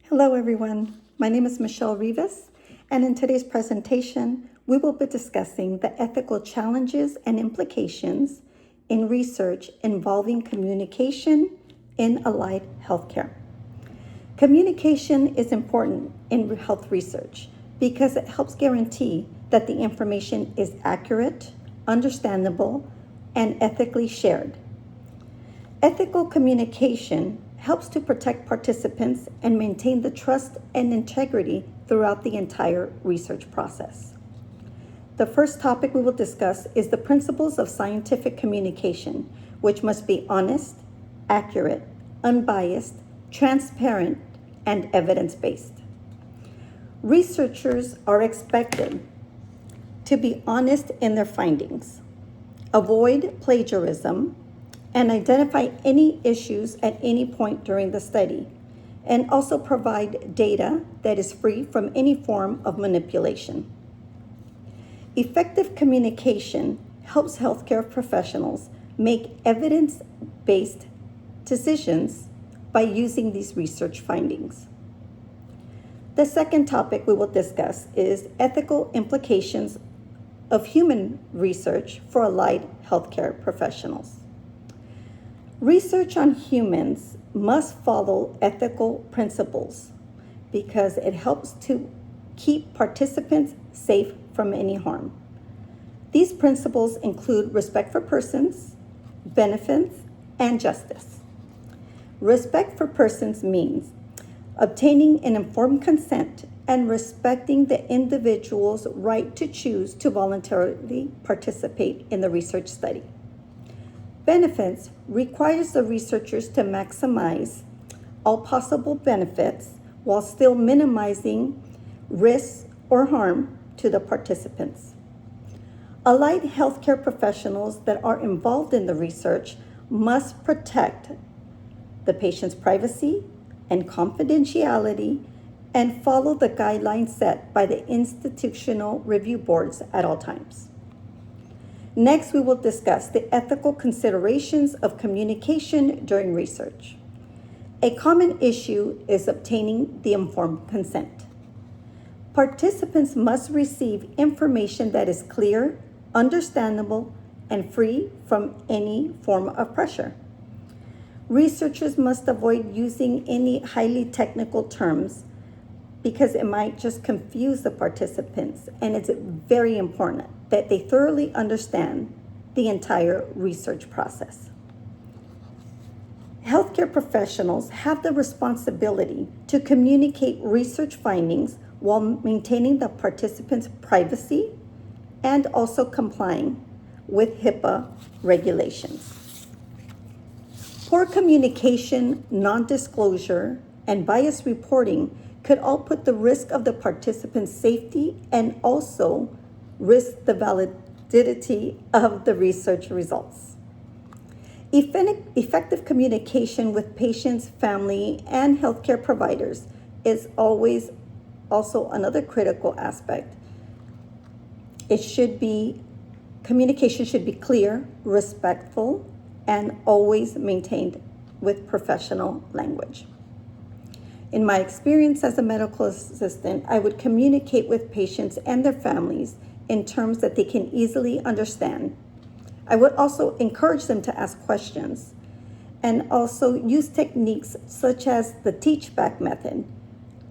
Hello everyone, my name is Michelle Rivas, and in today's presentation, we will be discussing the ethical challenges and implications in research involving communication in allied healthcare. Communication is important in health research because it helps guarantee that the information is accurate, understandable, and ethically shared. Ethical communication helps to protect participants and maintain the trust and integrity throughout the entire research process. The first topic we will discuss is the principles of scientific communication, which must be honest, accurate, unbiased, transparent, and evidence-based. Researchers are expected to be honest in their findings, avoid plagiarism, and identify any issues at any point during the study, and also provide data that is free from any form of manipulation. Effective communication helps healthcare professionals make evidence-based decisions by using these research findings. The second topic we will discuss is ethical implications of human research for allied healthcare professionals. Research on humans must follow ethical principles because it helps to keep participants safe from any harm. These principles include respect for persons, benefits, and justice. Respect for persons means obtaining an informed consent and respecting the individual's right to choose to voluntarily participate in the research study. Benefits requires the researchers to maximize all possible benefits while still minimizing risks or harm to the participants. Allied healthcare professionals that are involved in the research must protect the patient's privacy and confidentiality and follow the guidelines set by the institutional review boards at all times. Next, we will discuss the ethical considerations of communication during research. A common issue is obtaining the informed consent. Participants must receive information that is clear, understandable, and free from any form of pressure. Researchers must avoid using any highly technical terms because it might just confuse the participants, and it's very important that they thoroughly understand the entire research process. Healthcare professionals have the responsibility to communicate research findings while maintaining the participants' privacy and also complying with HIPAA regulations. Poor communication, non-disclosure, and biased reporting could all put the risk of the participants' safety and also risk the validity of the research results. Effective communication with patients, family, and healthcare providers is always also another critical aspect. Communication should be clear, respectful, and always maintained with professional language. In my experience as a medical assistant, I would communicate with patients and their families in terms that they can easily understand. I would also encourage them to ask questions and also use techniques such as the teach-back method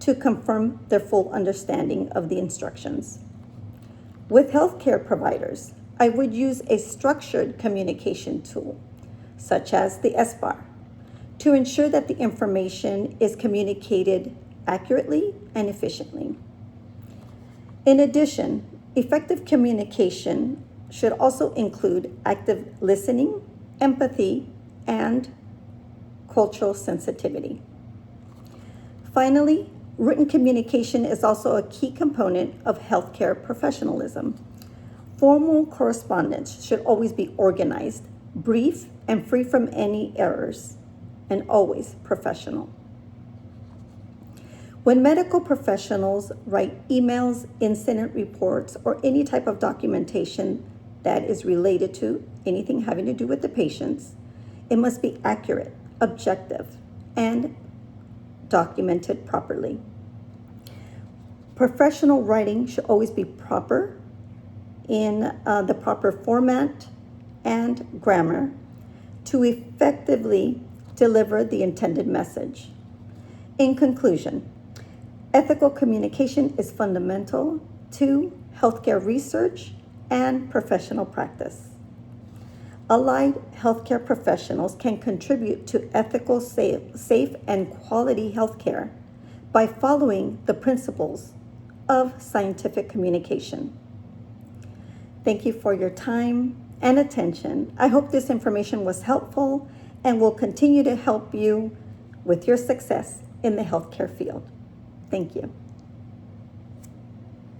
to confirm their full understanding of the instructions. With healthcare providers, I would use a structured communication tool, such as the SBAR, to ensure that the information is communicated accurately and efficiently. In addition, effective communication should also include active listening, empathy, and cultural sensitivity. Finally, written communication is also a key component of healthcare professionalism. Formal correspondence should always be organized, brief, and free from any errors, and always professional. When medical professionals write emails, incident reports, or any type of documentation that is related to anything having to do with the patients, it must be accurate, objective, and documented properly. Professional writing should always be proper in the proper format and grammar to effectively deliver the intended message. In conclusion, ethical communication is fundamental to healthcare research and professional practice. Allied healthcare professionals can contribute to ethical, safe, and quality healthcare by following the principles of scientific communication. Thank you for your time and attention. I hope this information was helpful and will continue to help you with your success in the healthcare field. Thank you.